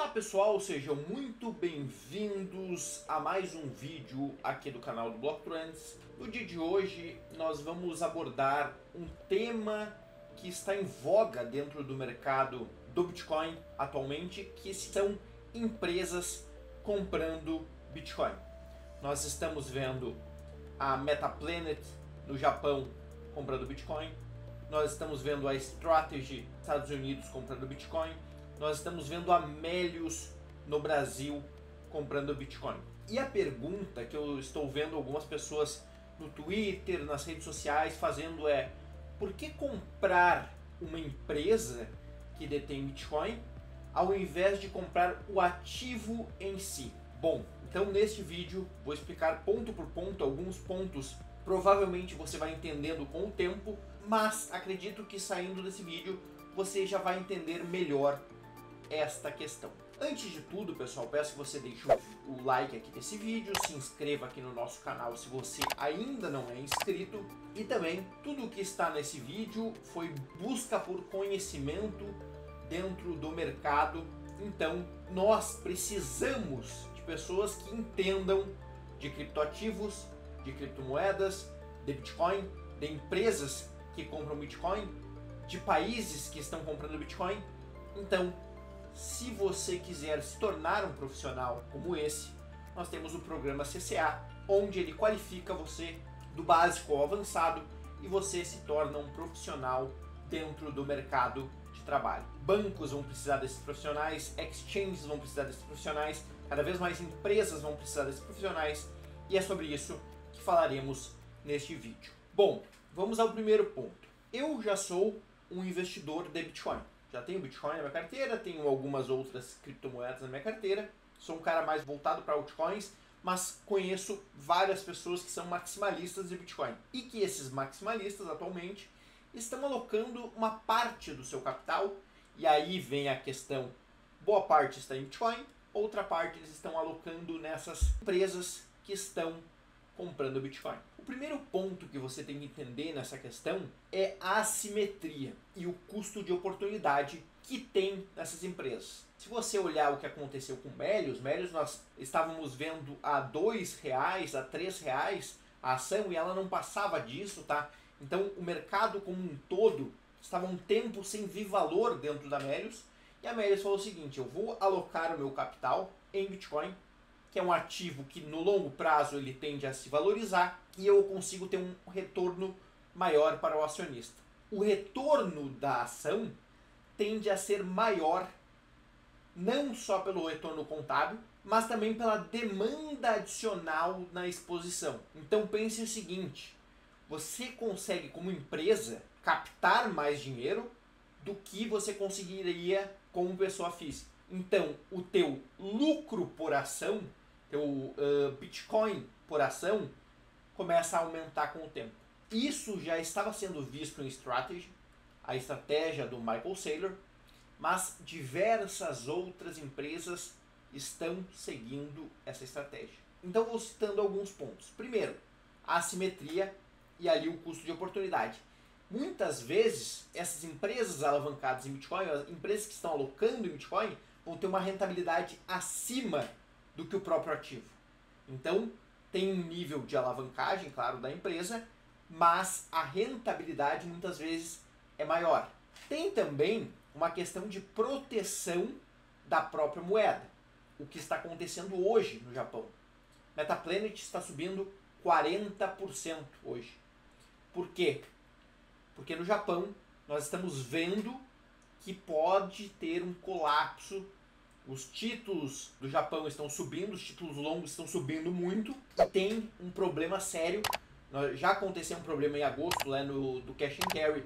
Olá pessoal, sejam muito bem-vindos a mais um vídeo aqui do canal do Block Trends. No dia de hoje nós vamos abordar um tema que está em voga dentro do mercado do Bitcoin atualmente, que são empresas comprando Bitcoin. Nós estamos vendo a Metaplanet no Japão comprando Bitcoin, nós estamos vendo a Strategy nos Estados Unidos comprando Bitcoin, nós estamos vendo a Melius no Brasil comprando Bitcoin. E a pergunta que eu estou vendo algumas pessoas no Twitter, nas redes sociais fazendo é: por que comprar uma empresa que detém Bitcoin ao invés de comprar o ativo em si? Bom, então neste vídeo vou explicar ponto por ponto alguns pontos. Provavelmente você vai entendendo com o tempo, mas acredito que saindo desse vídeo você já vai entender melhor esta questão. Antes de tudo, pessoal, peço que você deixe o like aqui desse vídeo, se inscreva aqui no nosso canal se você ainda não é inscrito, e também tudo o que está nesse vídeo foi busca por conhecimento dentro do mercado. Então nós precisamos de pessoas que entendam de criptoativos, de criptomoedas, de Bitcoin, de empresas que compram Bitcoin, de países que estão comprando Bitcoin. Então, se você quiser se tornar um profissional como esse, nós temos o programa CCA, onde ele qualifica você do básico ao avançado e você se torna um profissional dentro do mercado de trabalho. Bancos vão precisar desses profissionais, exchanges vão precisar desses profissionais, cada vez mais empresas vão precisar desses profissionais, e é sobre isso que falaremos neste vídeo. Bom, vamos ao primeiro ponto. Eu já sou um investidor de Bitcoin. Já tenho Bitcoin na minha carteira, tenho algumas outras criptomoedas na minha carteira. Sou um cara mais voltado para altcoins, mas conheço várias pessoas que são maximalistas de Bitcoin. E que esses maximalistas atualmente estão alocando uma parte do seu capital. E aí vem a questão, boa parte está em Bitcoin, outra parte eles estão alocando nessas empresas que estão comprando Bitcoin. O primeiro ponto que você tem que entender nessa questão é a assimetria e o custo de oportunidade que tem nessas empresas. Se você olhar o que aconteceu com Melius nós estávamos vendo a R$2, a R$3 a ação e ela não passava disso, tá? Então o mercado como um todo estava um tempo sem ver valor dentro da Melius, e a Melius falou o seguinte: eu vou alocar o meu capital em Bitcoin, que é um ativo que no longo prazo ele tende a se valorizar e eu consigo ter um retorno maior para o acionista. O retorno da ação tende a ser maior não só pelo retorno contábil, mas também pela demanda adicional na exposição. Então pense o seguinte: você consegue como empresa captar mais dinheiro do que você conseguiria como pessoa física. Então o teu lucro por ação, teu Bitcoin por ação, começa a aumentar com o tempo. Isso já estava sendo visto em Strategy, a estratégia do Michael Saylor, mas diversas outras empresas estão seguindo essa estratégia. Então vou citando alguns pontos. Primeiro, a assimetria e ali o custo de oportunidade. Muitas vezes essas empresas alavancadas em Bitcoin, as empresas que estão alocando em Bitcoin, vão ter uma rentabilidade acima do que o próprio ativo. Então tem um nível de alavancagem, claro, da empresa, mas a rentabilidade muitas vezes é maior. Tem também uma questão de proteção da própria moeda, o que está acontecendo hoje no Japão. Metaplanet está subindo 40% hoje. Por quê? Porque no Japão nós estamos vendo que pode ter um colapso. Os títulos do Japão estão subindo, os títulos longos estão subindo muito, e tem um problema sério. Já aconteceu um problema em agosto lá do Cash and Carry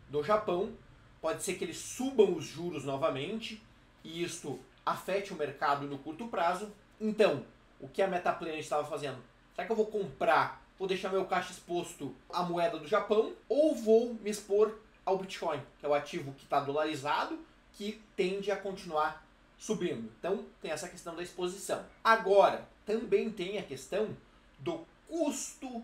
do Japão. Pode ser que eles subam os juros novamente e isso afete o mercado no curto prazo. Então, o que a Metaplanet estava fazendo? Será que eu vou comprar, vou deixar meu caixa exposto à moeda do Japão, ou vou me expor ao Bitcoin, que é o ativo que está dolarizado, que tende a continuar subindo? Então tem essa questão da exposição. Agora, também tem a questão do custo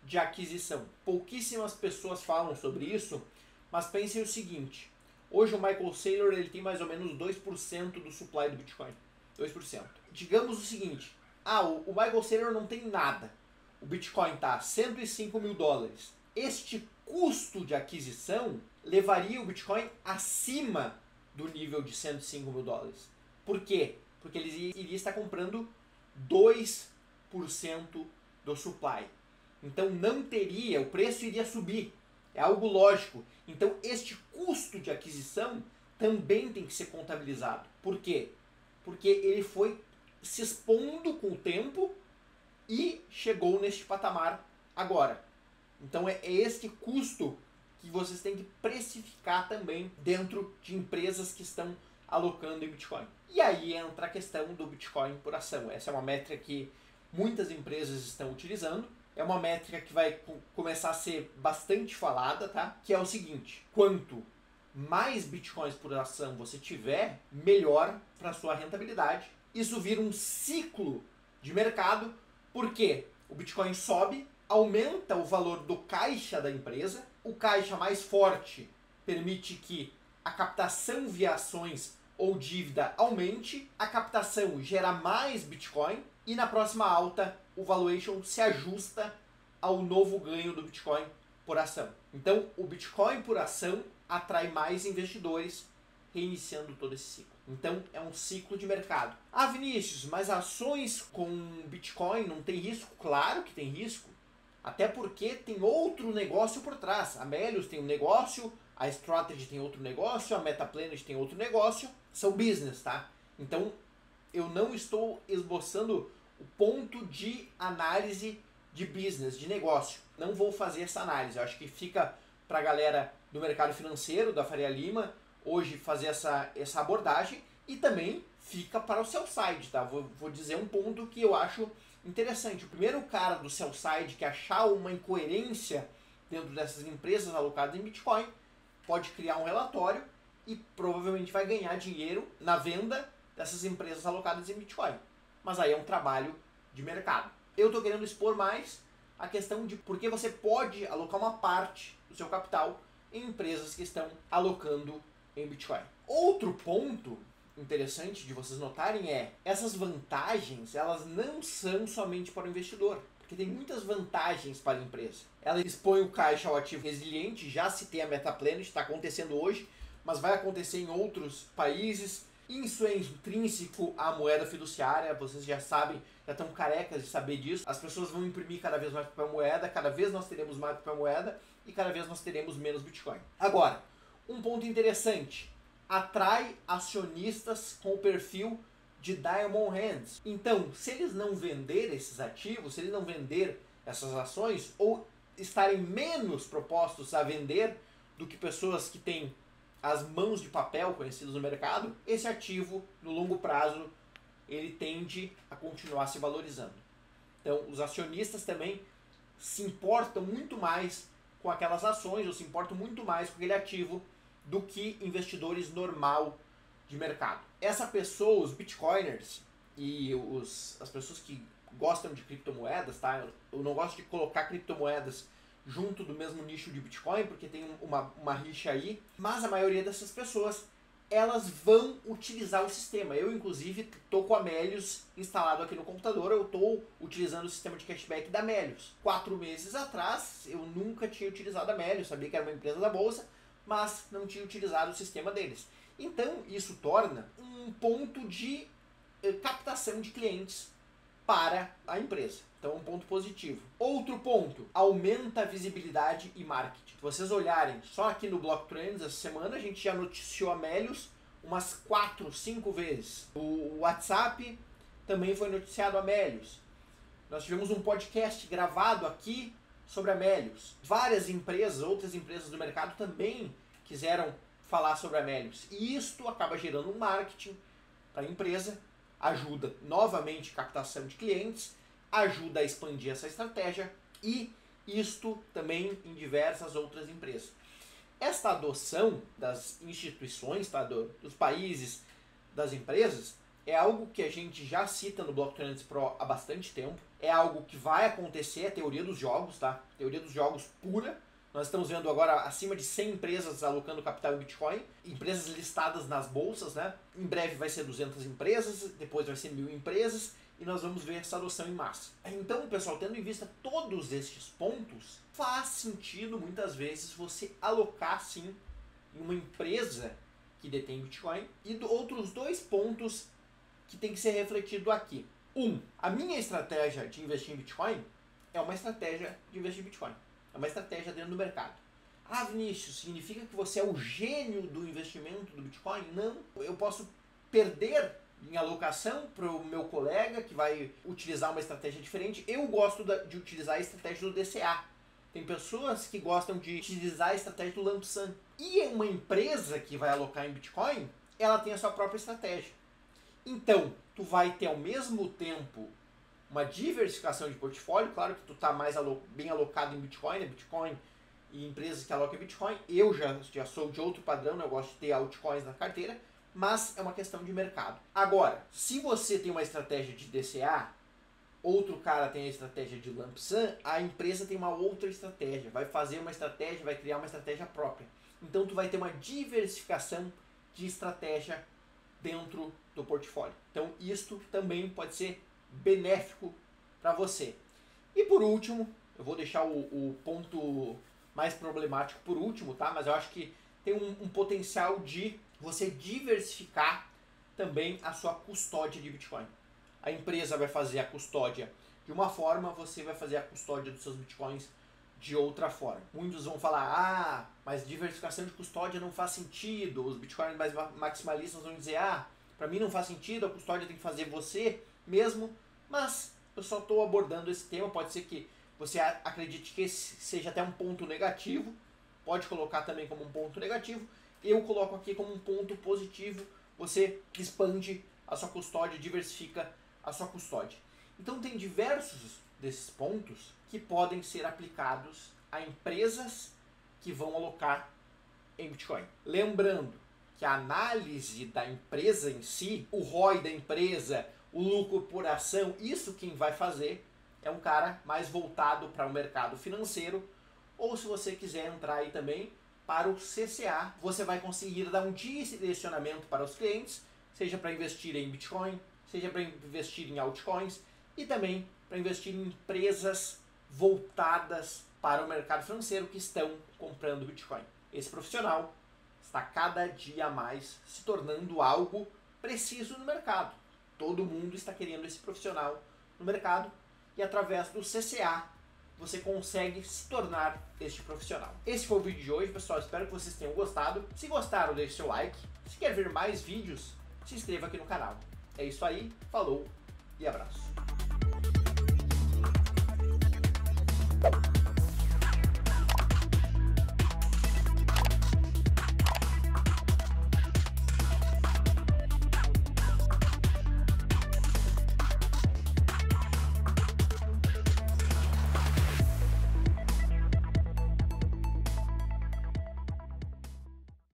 de aquisição. Pouquíssimas pessoas falam sobre isso, mas pensem o seguinte: Hoje o Michael Saylor ele tem mais ou menos 2% do supply do Bitcoin. 2%. Digamos o seguinte, o Michael Saylor não tem nada. O Bitcoin está a 105 mil dólares. Este custo de aquisição levaria o Bitcoin acima do nível de 105 mil dólares. Por quê? Porque ele iria estar comprando 2% do supply. Então não teria, o preço iria subir. É algo lógico. Então este custo de aquisição também tem que ser contabilizado. Por quê? Porque ele foi se expondo com o tempo e chegou neste patamar agora. Então é este custo que vocês têm que precificar também dentro de empresas que estão alocando em Bitcoin. E aí entra a questão do Bitcoin por ação. Essa é uma métrica que muitas empresas estão utilizando. É uma métrica que vai começar a ser bastante falada, tá? Que é o seguinte: quanto mais Bitcoins por ação você tiver, melhor para sua rentabilidade. Isso vira um ciclo de mercado, porque o Bitcoin sobe, aumenta o valor do caixa da empresa, o caixa mais forte permite que a captação via ações ou dívida aumente, a captação gera mais Bitcoin e na próxima alta o valuation se ajusta ao novo ganho do Bitcoin por ação. Então o Bitcoin por ação atrai mais investidores, reiniciando todo esse ciclo. Então é um ciclo de mercado. Vinícius, mas ações com Bitcoin não tem risco? Claro que tem risco. Até porque tem outro negócio por trás. A Melius tem um negócio, a Strategy tem outro negócio, a Metaplanet tem outro negócio. São business, tá? Então eu não estou esboçando o ponto de análise de business, de negócio. Não vou fazer essa análise. Eu acho que fica para a galera do mercado financeiro, da Faria Lima, hoje fazer essa abordagem, e também fica para o sell side, tá? Vou dizer um ponto que eu acho interessante. O primeiro cara do sell side que achar uma incoerência dentro dessas empresas alocadas em Bitcoin pode criar um relatório e provavelmente vai ganhar dinheiro na venda dessas empresas alocadas em Bitcoin. Mas aí é um trabalho de mercado. Eu estou querendo expor mais a questão de por que você pode alocar uma parte do seu capital em empresas que estão alocando em Bitcoin. Outro ponto interessante de vocês notarem é essas vantagens, elas não são somente para o investidor, porque tem muitas vantagens para a empresa. Ela expõe o caixa ao ativo resiliente, já citei a Metaplanet, está acontecendo hoje, mas vai acontecer em outros países. Isso é intrínseco à moeda fiduciária, vocês já sabem, já estão carecas de saber disso. As pessoas vão imprimir cada vez mais papel moeda, cada vez nós teremos mais papel moeda e cada vez nós teremos menos Bitcoin. Agora, um ponto interessante, atrai acionistas com o perfil de Diamond Hands. Então, se eles não vender esses ativos, se eles não vender essas ações, ou estarem menos propostos a vender do que pessoas que têm as mãos de papel conhecidas no mercado, esse ativo, no longo prazo, ele tende a continuar se valorizando. Então, os acionistas também se importam muito mais com aquelas ações, ou se importam muito mais com aquele ativo, do que investidores normal de mercado. Essa pessoa, os bitcoiners e as pessoas que gostam de criptomoedas, tá? Eu não gosto de colocar criptomoedas junto do mesmo nicho de Bitcoin, porque tem uma rixa aí, mas a maioria dessas pessoas, elas vão utilizar o sistema. Eu, inclusive, estou com a Melius instalado aqui no computador, eu estou utilizando o sistema de cashback da Melius. 4 meses atrás, eu nunca tinha utilizado a Melius, sabia que era uma empresa da Bolsa, mas não tinha utilizado o sistema deles. Então, isso torna um ponto de captação de clientes para a empresa. Então, um ponto positivo. Outro ponto, aumenta a visibilidade e marketing. Se vocês olharem, só aqui no Block Trends, essa semana a gente já noticiou a Melius umas 4, 5 vezes. O WhatsApp também foi noticiado a Melius. Nós tivemos um podcast gravado aqui sobre a Melius. Várias empresas, outras empresas do mercado também quiseram falar sobre a Melius. E isto acaba gerando um marketing para a empresa, ajuda novamente a captação de clientes, ajuda a expandir essa estratégia e isto também em diversas outras empresas. Esta adoção das instituições, tá, dos países, das empresas, é algo que a gente já cita no Block Trends Pro há bastante tempo. É algo que vai acontecer, a teoria dos jogos, tá? Teoria dos jogos pura. Nós estamos vendo agora acima de 100 empresas alocando capital em Bitcoin, empresas listadas nas bolsas, né? Em breve vai ser 200 empresas, depois vai ser 1000 empresas, e nós vamos ver essa adoção em massa. Então, pessoal, tendo em vista todos estes pontos, faz sentido muitas vezes você alocar sim em uma empresa que detém Bitcoin. E outros 2 pontos que tem que ser refletido aqui. A minha estratégia de investir em Bitcoin é uma estratégia de investir em Bitcoin. É uma estratégia dentro do mercado. Ah, Vinícius, significa que você é o gênio do investimento do Bitcoin? Não. Eu posso perder em alocação para o meu colega que vai utilizar uma estratégia diferente. Eu gosto de utilizar a estratégia do DCA. Tem pessoas que gostam de utilizar a estratégia do Lump Sum. E uma empresa que vai alocar em Bitcoin, ela tem a sua própria estratégia. Então, tu vai ter ao mesmo tempo uma diversificação de portfólio. Claro que tu está mais bem alocado em Bitcoin, né? Bitcoin e empresas que alocam em Bitcoin. Eu já sou de outro padrão, né? Eu gosto de ter altcoins na carteira, mas é uma questão de mercado. Agora, se você tem uma estratégia de DCA, outro cara tem a estratégia de Lump Sum, a empresa tem uma outra estratégia, vai fazer uma estratégia, vai criar uma estratégia própria. Então tu vai ter uma diversificação de estratégia dentro do portfólio. Então isto também pode ser benéfico para você. E por último, eu vou deixar o ponto mais problemático por último, tá? Mas eu acho que tem um potencial de você diversificar também a sua custódia de Bitcoin. A empresa vai fazer a custódia de uma forma, você vai fazer a custódia dos seus Bitcoins de outra forma. Muitos vão falar, mas diversificação de custódia não faz sentido. Os Bitcoins mais maximalistas vão dizer, para mim não faz sentido, a custódia tem que fazer você mesmo, mas eu só estou abordando esse tema. Pode ser que você acredite que esse seja até um ponto negativo, pode colocar também como um ponto negativo, eu coloco aqui como um ponto positivo. Você expande a sua custódia, diversifica a sua custódia. Então tem diversos desses pontos que podem ser aplicados a empresas que vão alocar em Bitcoin. Lembrando que a análise da empresa em si, o ROI da empresa, o lucro por ação, isso quem vai fazer é um cara mais voltado para o mercado financeiro, ou se você quiser entrar aí também para o CCA, você vai conseguir dar um direcionamento para os clientes, seja para investir em Bitcoin, seja para investir em altcoins e também para investir em empresas voltadas para o mercado financeiro que estão comprando Bitcoin. Esse profissional está cada dia mais se tornando algo preciso no mercado. Todo mundo está querendo esse profissional no mercado e através do CCA você consegue se tornar este profissional. Esse foi o vídeo de hoje, pessoal. Espero que vocês tenham gostado. Se gostaram, deixe seu like. Se quer ver mais vídeos, se inscreva aqui no canal. É isso aí, falou e abraço.